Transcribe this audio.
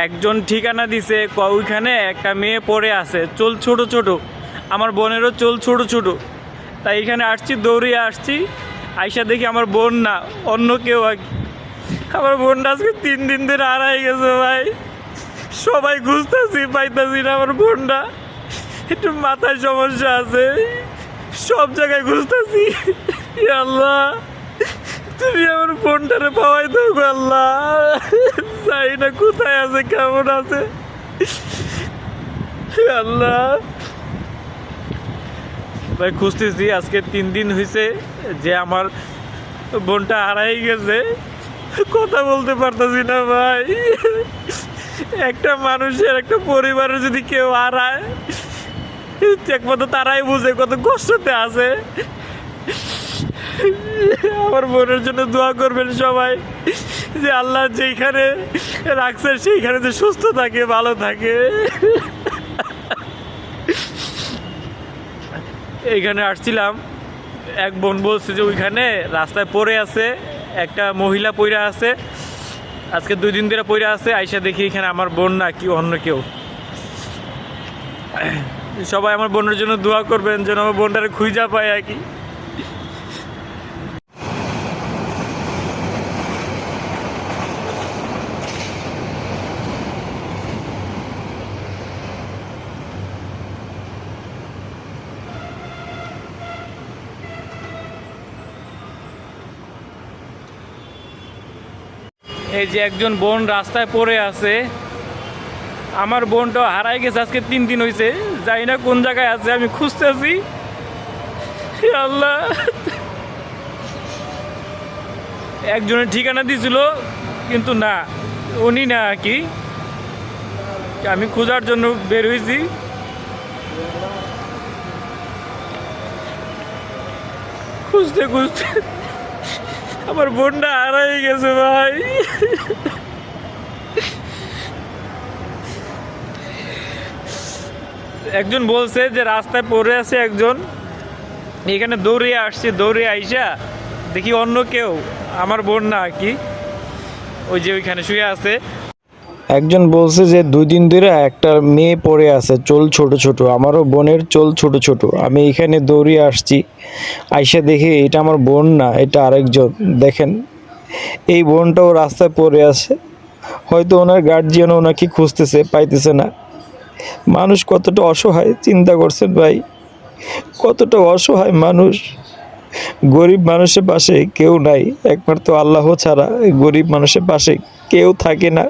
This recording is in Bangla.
একজন ঠিকানা দিছে ওইখানে একটা মেয়ে পড়ে আছে, চুল ছোট ছোট, আমার বোনেরও চুল ছোট ছোট। তাই এখানে আসছি, দৌড়িয়ে আসছি, আইসা দেখি আমার বোন না, অন্য কেউ আর কি। আমার বোনটা আজকে 3 দিন ধরে হারাই গেছে ভাই। সবাই খুঁজতেছি, পাইতেছি না আমার বোনটা। একটু মাথায় সমস্যা আছে, সব জায়গায় খুঁজতেছি। আল্লাহ, তুমি আমার বোনটারে পাওয়াই দাও আল্লাহ। জানি না কোথায় আছে, কেমন আছে আল্লাহ। ভাই খুঁজতেছি, আজকে 3 দিন হয়েছে যে আমার বোনটা হারাই গেছে। কথা বলতে পারতেছি না ভাই। একটা মানুষের, একটা পরিবারের যদি কেউ হারায়, একমাত্র তারাই বুঝে কত কষ্টতে আছে। আমার বোনের জন্য দোয়া করবেন সবাই, যে আল্লাহ যেখানে রাখছে সেইখানে যে সুস্থ থাকে, ভালো থাকে। এইখানে আসছিলাম, এক বোন বলছে যে ওইখানে রাস্তায় পড়ে আছে, একটা মহিলা পড়ে আছে, আজকে 2 দিন ধরে পড়ে আছে। আইসা দেখি এখানে আমার বোন না, কি অন্য কেউ। সবাই আমার বোনের জন্য দোয়া করবেন যেন আমার বোনটারে খুঁজা পায় আর কি। এই যে একজন বোন রাস্তায় পড়ে আছে, আমার বোনটা হারাই গেছে, আজকে 3 দিন হয়েছে, জানি না কোন জায়গায় আছে, আমি খুঁজতেছি। আল্লাহ, একজনের ঠিকানা দিয়েছিল কিন্তু না, উনি না আর কি। আমি খোঁজার জন্য বের হয়েছি। খুঁজতে খুঁজতে আমার বোনটা হারাই গেছে ভাই। একজন বলছে যে রাস্তায় পড়ে আছে একজন, এখানে দৌড়িয়ে আসছে, দৌড়িয়ে আইসা দেখি অন্য কেউ, আমার বোন না আর কি, ওই যে ওইখানে শুয়ে আছে। একজন বলছে যে 2 দিন ধরে একটা মেয়ে পড়ে আছে, চুল ছোট ছোট, আমারও বোনের চুল ছোট ছোট। আমি এখানে দৌড়িয়ে আসছি, আইসা দেখি এটা আমার বোন না, এটা আরেকজন। দেখেন, এই বোনটাও রাস্তায় পড়ে আছে, হয়তো ওনার গার্জিয়ান ওনাকে খুঁজতেছে, পাইতেছে না। মানুষ কতটা অসহায় চিন্তা করছেন ভাই, কতটা অসহায় মানুষ। গরিব মানুষের পাশে কেউ নাই, একমাত্র আল্লাহ ছাড়া গরিব মানুষের পাশে কেউ থাকে না।